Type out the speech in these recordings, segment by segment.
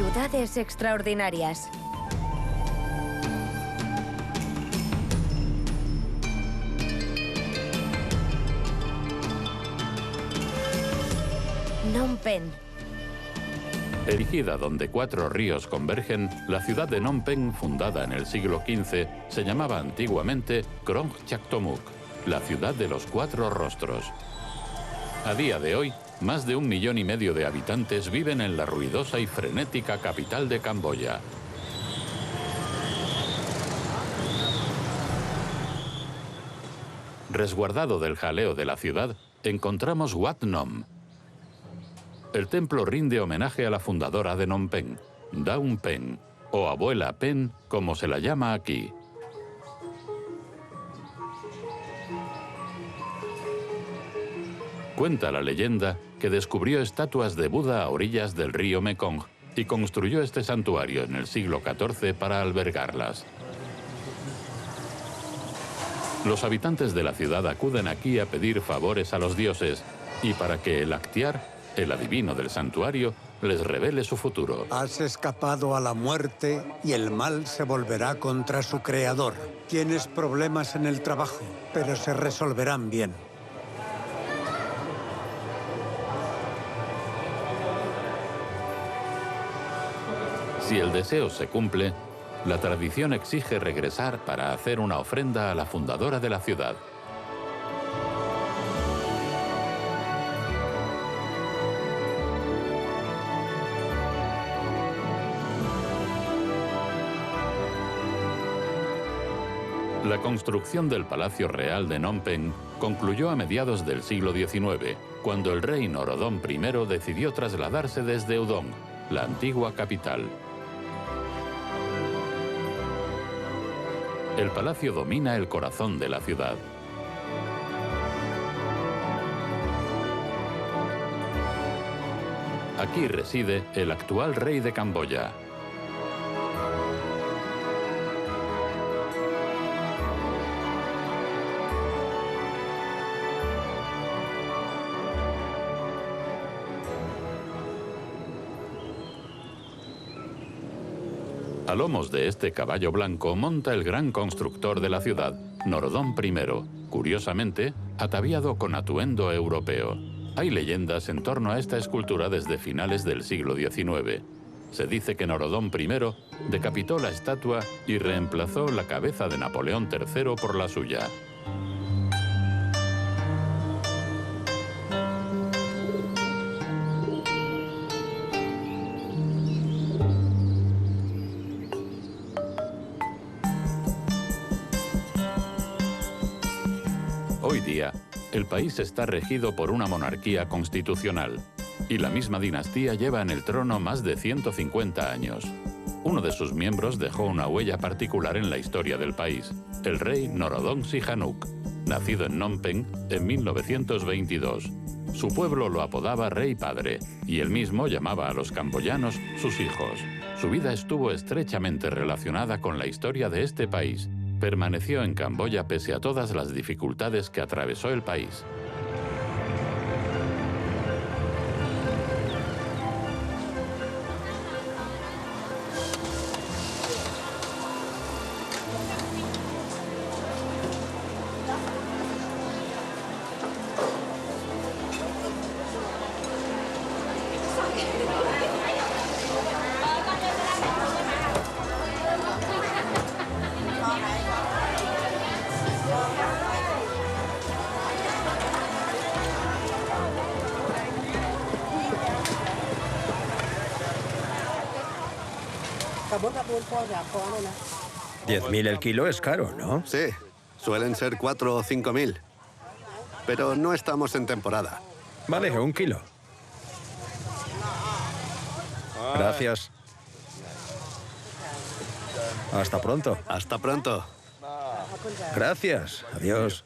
Ciudades extraordinarias. Phnom Penh. Erigida donde 4 ríos convergen, la ciudad de Phnom Penh, fundada en el siglo XV, se llamaba antiguamente Krong Chaktomuk, la ciudad de los 4 rostros. A día de hoy, más de 1,5 millones de habitantes viven en la ruidosa y frenética capital de Camboya. Resguardado del jaleo de la ciudad, encontramos Wat Nom. El templo rinde homenaje a la fundadora de Phnom Penh, Daun Penh, o Abuela Penh, como se la llama aquí. Cuenta la leyenda que descubrió estatuas de Buda a orillas del río Mekong y construyó este santuario en el siglo XIV para albergarlas. Los habitantes de la ciudad acuden aquí a pedir favores a los dioses y para que el Aktiar, el adivino del santuario, les revele su futuro. Has escapado a la muerte y el mal se volverá contra su creador. Tienes problemas en el trabajo, pero se resolverán bien. Si el deseo se cumple, la tradición exige regresar para hacer una ofrenda a la fundadora de la ciudad. La construcción del Palacio Real de Phnom Penh concluyó a mediados del siglo XIX, cuando el rey Norodom I decidió trasladarse desde Udon, la antigua capital. El palacio domina el corazón de la ciudad. Aquí reside el actual rey de Camboya. A lomos de este caballo blanco monta el gran constructor de la ciudad, Norodom I, curiosamente, ataviado con atuendo europeo. Hay leyendas en torno a esta escultura desde finales del siglo XIX. Se dice que Norodom I decapitó la estatua y reemplazó la cabeza de Napoleón III por la suya. Hoy día, el país está regido por una monarquía constitucional y la misma dinastía lleva en el trono más de 150 años. Uno de sus miembros dejó una huella particular en la historia del país, el rey Norodom Sihanouk, nacido en Phnom Penh en 1922. Su pueblo lo apodaba Rey Padre y él mismo llamaba a los camboyanos sus hijos. Su vida estuvo estrechamente relacionada con la historia de este país. Permaneció en Camboya pese a todas las dificultades que atravesó el país. $10.000 el kilo es caro, ¿no? Sí, suelen ser 4 o 5.000. Pero no estamos en temporada. Vale, 1 kilo. Gracias. Hasta pronto. Hasta pronto. Gracias. Adiós.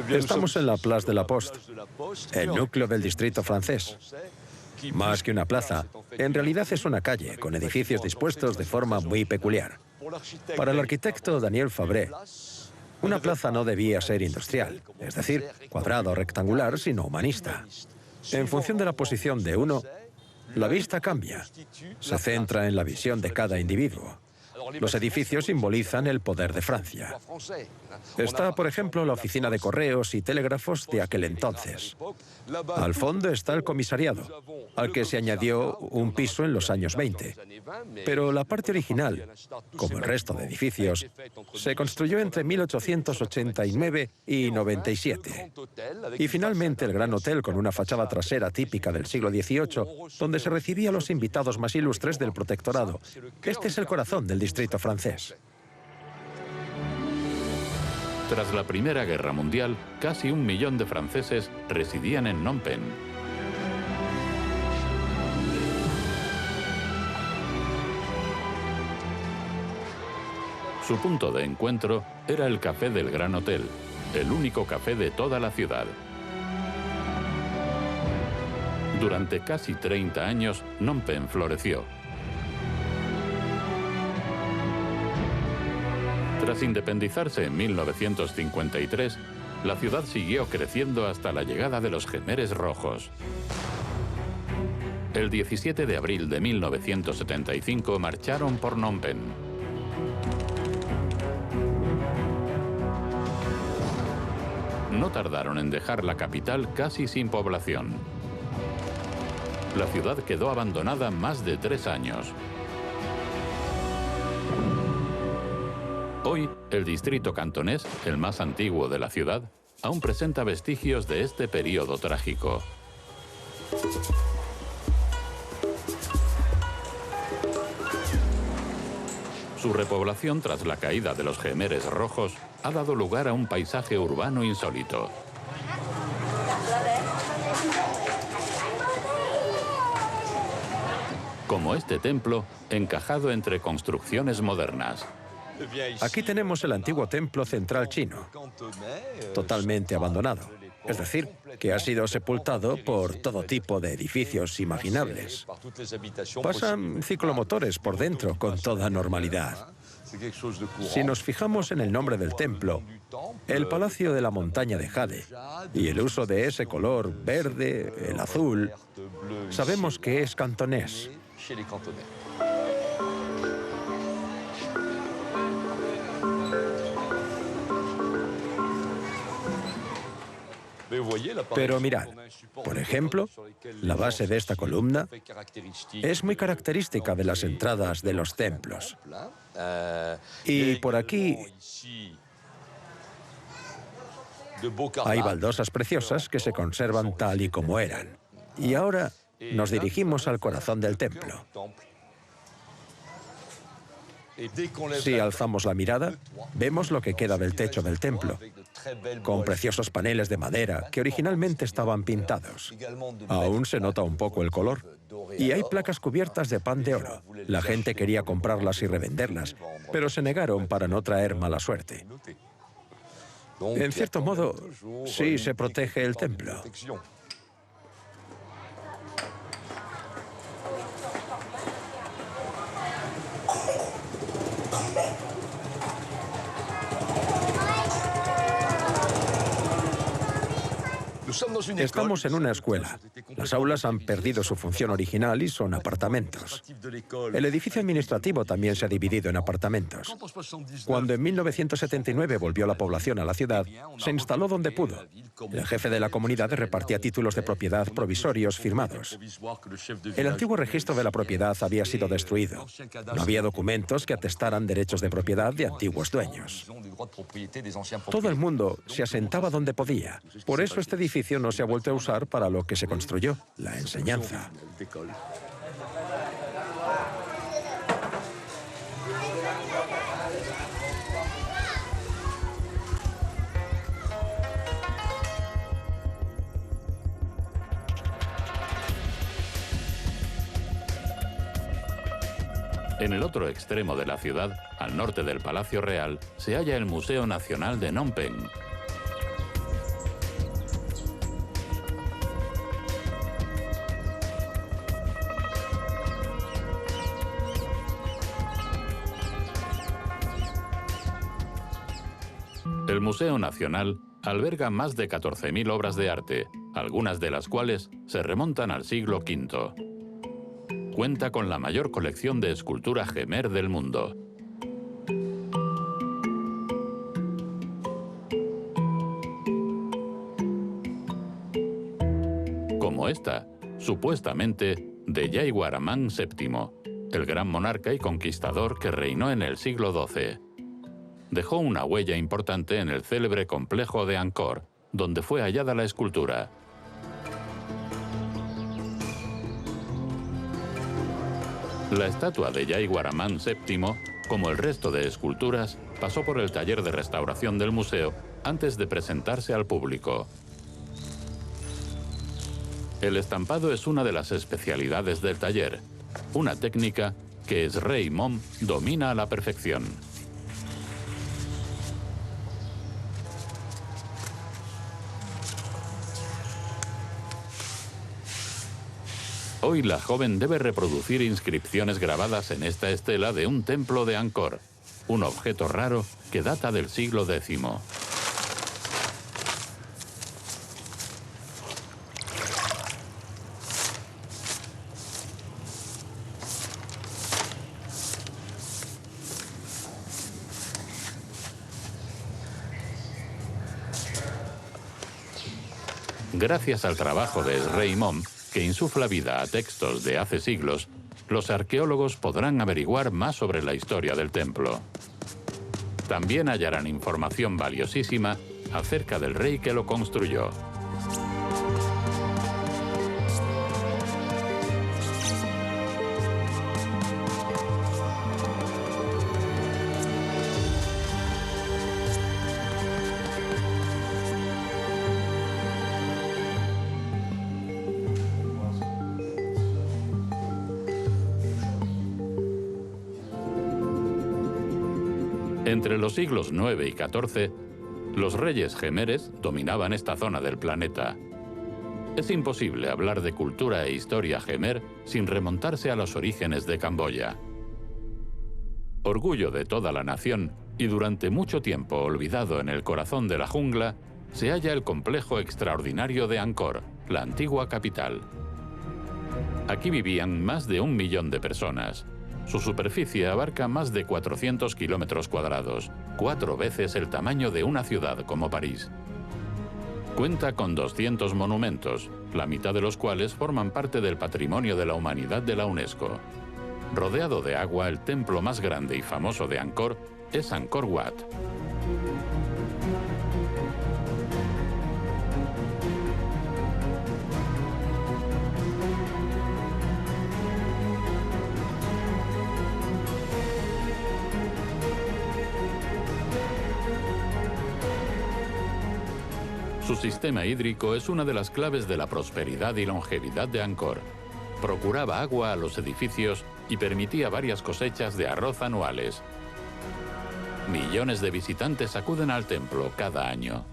Estamos en la Place de la Poste, el núcleo del distrito francés. Más que una plaza, en realidad es una calle con edificios dispuestos de forma muy peculiar. Para el arquitecto Daniel Fabre, una plaza no debía ser industrial, es decir, cuadrada o rectangular, sino humanista. En función de la posición de uno, la vista cambia. Se centra en la visión de cada individuo. Los edificios simbolizan el poder de Francia. Está, por ejemplo, la oficina de correos y telégrafos de aquel entonces. Al fondo está el comisariado, al que se añadió un piso en los años 20. Pero la parte original, como el resto de edificios, se construyó entre 1889 y 97. Y finalmente el Gran Hotel, con una fachada trasera típica del siglo XVIII, donde se recibía a los invitados más ilustres del protectorado. Este es el corazón del distrito francés. Tras la Primera Guerra Mundial, casi 1 millón de franceses residían en Phnom Penh. Su punto de encuentro era el Café del Gran Hotel, el único café de toda la ciudad. Durante casi 30 años, Phnom Penh floreció. Tras independizarse en 1953, la ciudad siguió creciendo hasta la llegada de los Khmeres rojos. El 17 de abril de 1975 marcharon por Phnom Penh. No tardaron en dejar la capital casi sin población. La ciudad quedó abandonada más de 3 años. Hoy, el distrito cantonés, el más antiguo de la ciudad, aún presenta vestigios de este periodo trágico. Su repoblación tras la caída de los Khmeres rojos ha dado lugar a un paisaje urbano insólito. Como este templo, encajado entre construcciones modernas. Aquí tenemos el antiguo templo central chino, totalmente abandonado. Es decir, que ha sido sepultado por todo tipo de edificios imaginables. Pasan ciclomotores por dentro con toda normalidad. Si nos fijamos en el nombre del templo, el Palacio de la Montaña de Jade, y el uso de ese color verde, el azul, sabemos que es cantonés. Pero mirad, por ejemplo, la base de esta columna es muy característica de las entradas de los templos. Y por aquí hay baldosas preciosas que se conservan tal y como eran. Y ahora nos dirigimos al corazón del templo. Si alzamos la mirada, vemos lo que queda del techo del templo, con preciosos paneles de madera que originalmente estaban pintados. Aún se nota un poco el color. Y hay placas cubiertas de pan de oro. La gente quería comprarlas y revenderlas, pero se negaron para no traer mala suerte. En cierto modo, sí se protege el templo. Estamos en una escuela. Las aulas han perdido su función original y son apartamentos. El edificio administrativo también se ha dividido en apartamentos. Cuando en 1979 volvió la población a la ciudad, se instaló donde pudo. El jefe de la comunidad repartía títulos de propiedad provisorios firmados. El antiguo registro de la propiedad había sido destruido. No había documentos que atestaran derechos de propiedad de antiguos dueños. Todo el mundo se asentaba donde podía. Por eso este edificio no se ha vuelto a usar para lo que se construyó, la enseñanza. En el otro extremo de la ciudad, al norte del Palacio Real, se halla el Museo Nacional de Phnom Penh. El Museo Nacional alberga más de 14.000 obras de arte, algunas de las cuales se remontan al siglo V. Cuenta con la mayor colección de escultura Khmer del mundo. Como esta, supuestamente, de Yaiguaramán VII, el gran monarca y conquistador que reinó en el siglo XII. Dejó una huella importante en el célebre complejo de Angkor, donde fue hallada la escultura. La estatua de Yaiguaramán VII, como el resto de esculturas, pasó por el taller de restauración del museo antes de presentarse al público. El estampado es una de las especialidades del taller, una técnica que Srey Mom domina a la perfección. Hoy la joven debe reproducir inscripciones grabadas en esta estela de un templo de Angkor, un objeto raro que data del siglo X. Gracias al trabajo de Srey Mom, que insufla vida a textos de hace siglos, los arqueólogos podrán averiguar más sobre la historia del templo. También hallarán información valiosísima acerca del rey que lo construyó. Entre los siglos IX y XIV, los reyes Khmeres dominaban esta zona del planeta. Es imposible hablar de cultura e historia Khmer sin remontarse a los orígenes de Camboya. Orgullo de toda la nación y durante mucho tiempo olvidado en el corazón de la jungla, se halla el complejo extraordinario de Angkor, la antigua capital. Aquí vivían más de 1 millón de personas. Su superficie abarca más de 400 kilómetros cuadrados, 4 veces el tamaño de una ciudad como París. Cuenta con 200 monumentos, la mitad de los cuales forman parte del Patrimonio de la Humanidad de la UNESCO. Rodeado de agua, el templo más grande y famoso de Angkor es Angkor Wat. Su sistema hídrico es una de las claves de la prosperidad y longevidad de Angkor. Procuraba agua a los edificios y permitía varias cosechas de arroz anuales. Millones de visitantes acuden al templo cada año.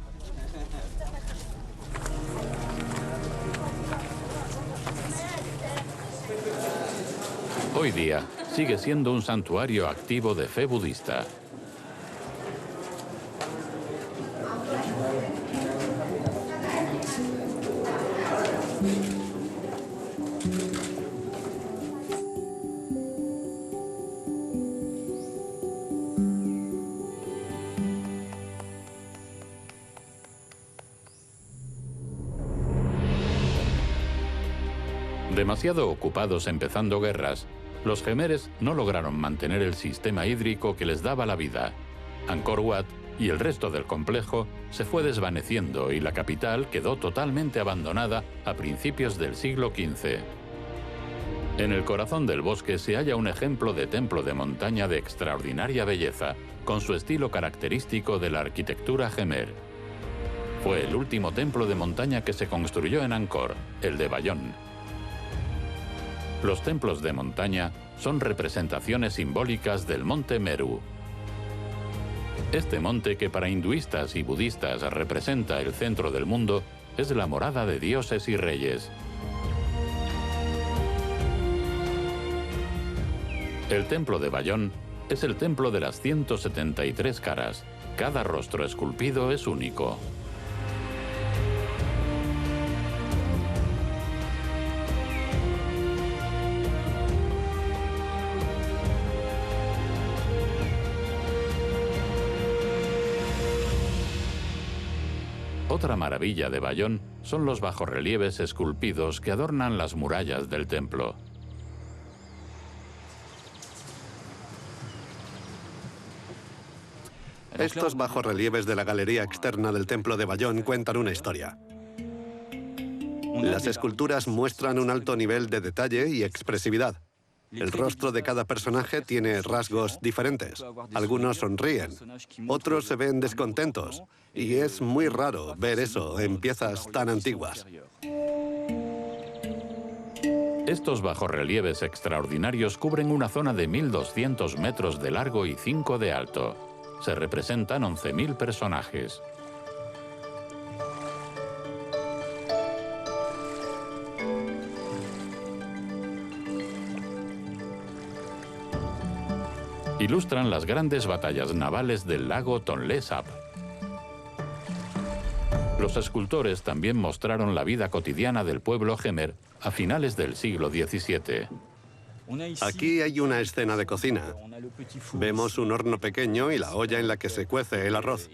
Hoy día sigue siendo un santuario activo de fe budista. Demasiado ocupados empezando guerras, los Khmeres no lograron mantener el sistema hídrico que les daba la vida. Angkor Wat y el resto del complejo se fue desvaneciendo y la capital quedó totalmente abandonada a principios del siglo XV. En el corazón del bosque se halla un ejemplo de templo de montaña de extraordinaria belleza, con su estilo característico de la arquitectura Khmer. Fue el último templo de montaña que se construyó en Angkor, el de Bayón. Los templos de montaña son representaciones simbólicas del monte Meru. Este monte, que para hinduistas y budistas representa el centro del mundo, es la morada de dioses y reyes. El templo de Bayón Es el templo de las 173 caras. Cada rostro esculpido es único. Otra maravilla de Bayón son los bajorrelieves esculpidos que adornan las murallas del templo. Estos bajorrelieves de la galería externa del templo de Bayón cuentan una historia. Las esculturas muestran un alto nivel de detalle y expresividad. El rostro de cada personaje tiene rasgos diferentes. Algunos sonríen, otros se ven descontentos, y es muy raro ver eso en piezas tan antiguas. Estos bajorrelieves extraordinarios cubren una zona de 1.200 metros de largo y 5 de alto. Se representan 11.000 personajes. Ilustran las grandes batallas navales del lago Tonlé Sap. Los escultores también mostraron la vida cotidiana del pueblo jemer a finales del siglo XVII. Aquí hay una escena de cocina. Vemos un horno pequeño y la olla en la que se cuece el arroz.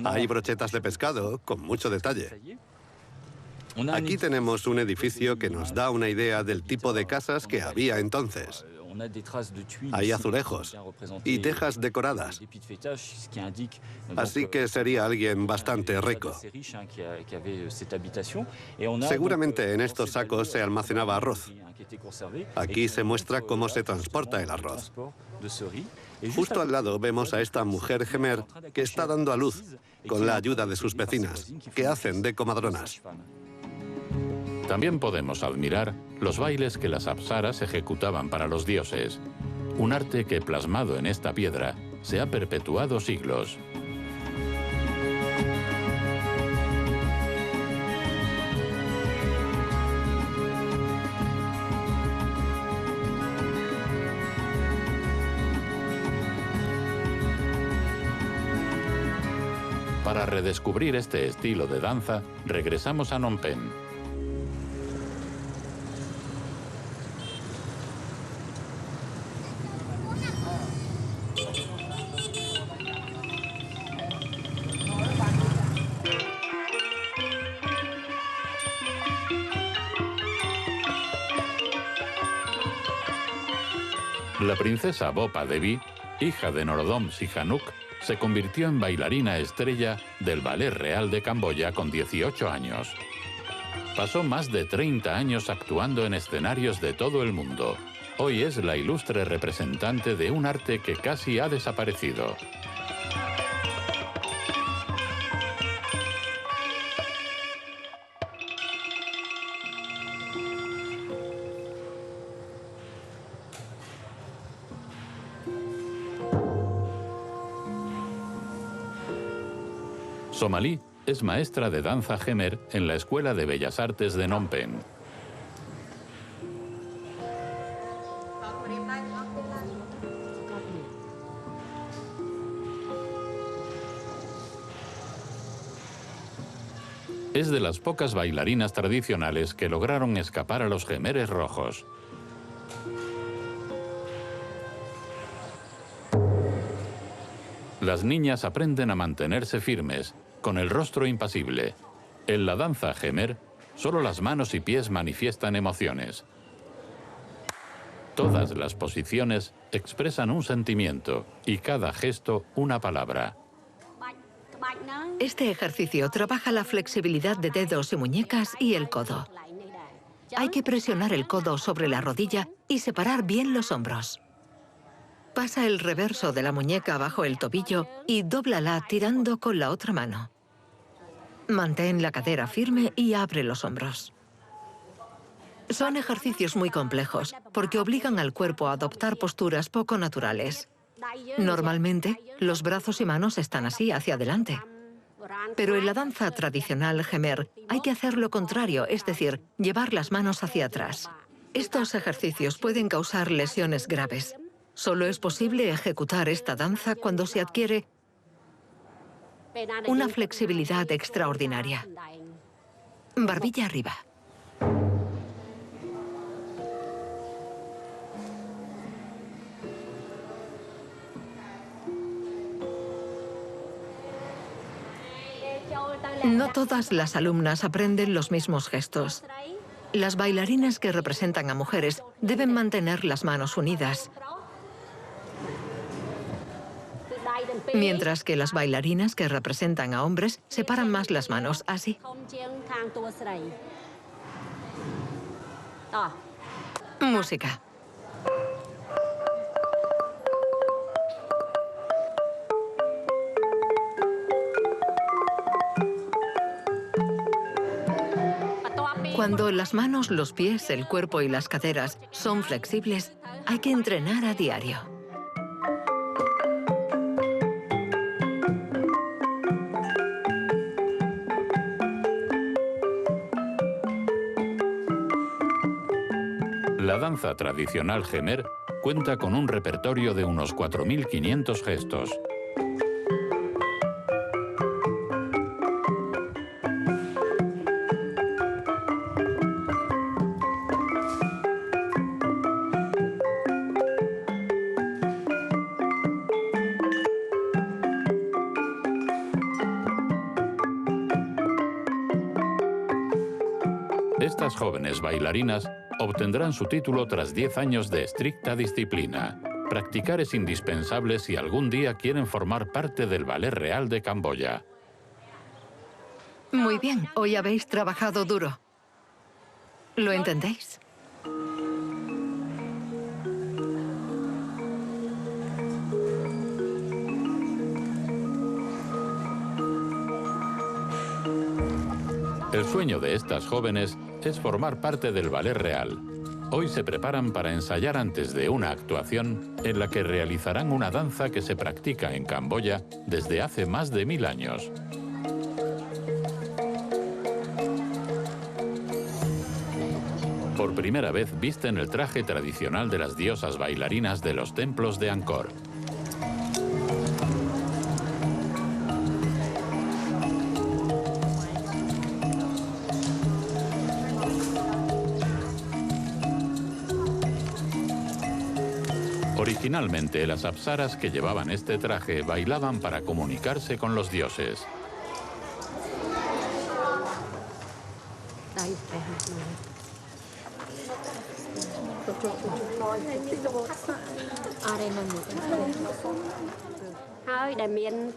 Hay brochetas de pescado con mucho detalle. Aquí tenemos un edificio que nos da una idea del tipo de casas que había entonces. Hay azulejos y tejas decoradas. Así que sería alguien bastante rico. Seguramente en estos sacos se almacenaba arroz. Aquí se muestra cómo se transporta el arroz. Justo al lado vemos a esta mujer jemer que está dando a luz con la ayuda de sus vecinas, que hacen de comadronas. También podemos admirar los bailes que las apsaras ejecutaban para los dioses, un arte que, plasmado en esta piedra, se ha perpetuado siglos. Para redescubrir este estilo de danza, regresamos a Phnom Penh. La princesa Bopa Devi, hija de Norodom Sihanouk, se convirtió en bailarina estrella del Ballet Real de Camboya con 18 años. Pasó más de 30 años actuando en escenarios de todo el mundo. Hoy es la ilustre representante de un arte que casi ha desaparecido. Somalí es maestra de danza jemer en la Escuela de Bellas Artes de Phnom Penh. Es de las pocas bailarinas tradicionales que lograron escapar a los jemeres rojos. Las niñas aprenden a mantenerse firmes, con el rostro impasible. En la danza jemer, solo las manos y pies manifiestan emociones. Todas las posiciones expresan un sentimiento y cada gesto una palabra. Este ejercicio trabaja la flexibilidad de dedos y muñecas y el codo. Hay que presionar el codo sobre la rodilla y separar bien los hombros. Pasa el reverso de la muñeca bajo el tobillo y dóblala tirando con la otra mano. Mantén la cadera firme y abre los hombros. Son ejercicios muy complejos porque obligan al cuerpo a adoptar posturas poco naturales. Normalmente, los brazos y manos están así, hacia adelante. Pero en la danza tradicional jemer hay que hacer lo contrario, es decir, llevar las manos hacia atrás. Estos ejercicios pueden causar lesiones graves. Solo es posible ejecutar esta danza cuando se adquiere una flexibilidad extraordinaria. Barbilla arriba. No todas las alumnas aprenden los mismos gestos. Las bailarinas que representan a mujeres deben mantener las manos unidas, mientras que las bailarinas que representan a hombres separan más las manos, así. Música. Cuando las manos, los pies, el cuerpo y las caderas son flexibles, hay que entrenar a diario. La danza tradicional Khmer cuenta con un repertorio de unos 4.500 gestos. Estas jóvenes bailarinas obtendrán su título tras 10 años de estricta disciplina. Practicar es indispensable si algún día quieren formar parte del Ballet Real de Camboya. Muy bien, hoy habéis trabajado duro. ¿Lo entendéis? El sueño de estas jóvenes es formar parte del Ballet Real. Hoy se preparan para ensayar antes de una actuación en la que realizarán una danza que se practica en Camboya desde hace más de 1000 años. Por primera vez visten el traje tradicional de las diosas bailarinas de los templos de Angkor. Originalmente, las apsaras que llevaban este traje bailaban para comunicarse con los dioses.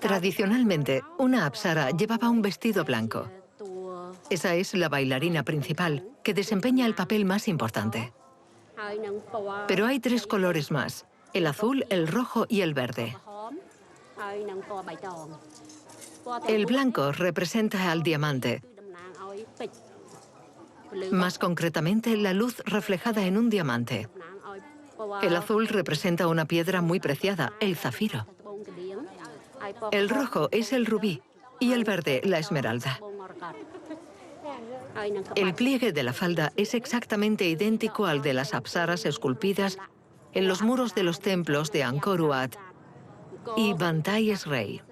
Tradicionalmente, una apsara llevaba un vestido blanco. Esa es la bailarina principal, que desempeña el papel más importante. Pero hay 3 colores más: el azul, el rojo y el verde. El blanco representa al diamante, más concretamente la luz reflejada en un diamante. El azul representa una piedra muy preciada, el zafiro. El rojo es el rubí y el verde la esmeralda. El pliegue de la falda es exactamente idéntico al de las apsaras esculpidas en los muros de los templos de Angkor Wat y Bantai Srey.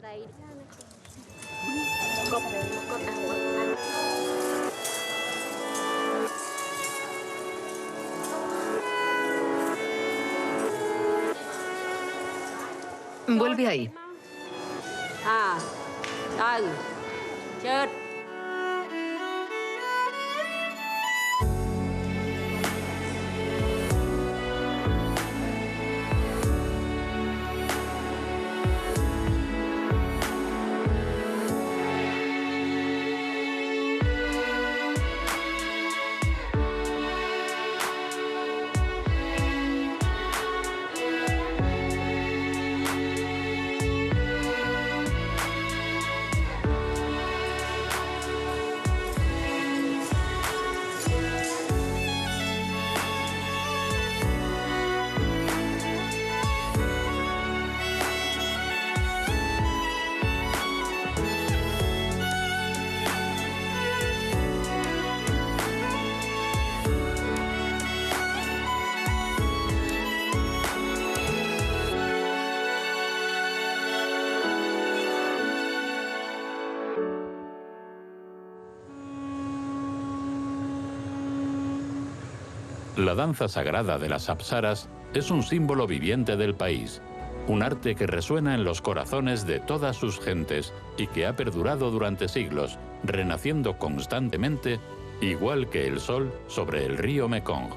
Vuelve ahí. La danza sagrada de las apsaras es un símbolo viviente del país, un arte que resuena en los corazones de todas sus gentes y que ha perdurado durante siglos, renaciendo constantemente, igual que el sol sobre el río Mekong.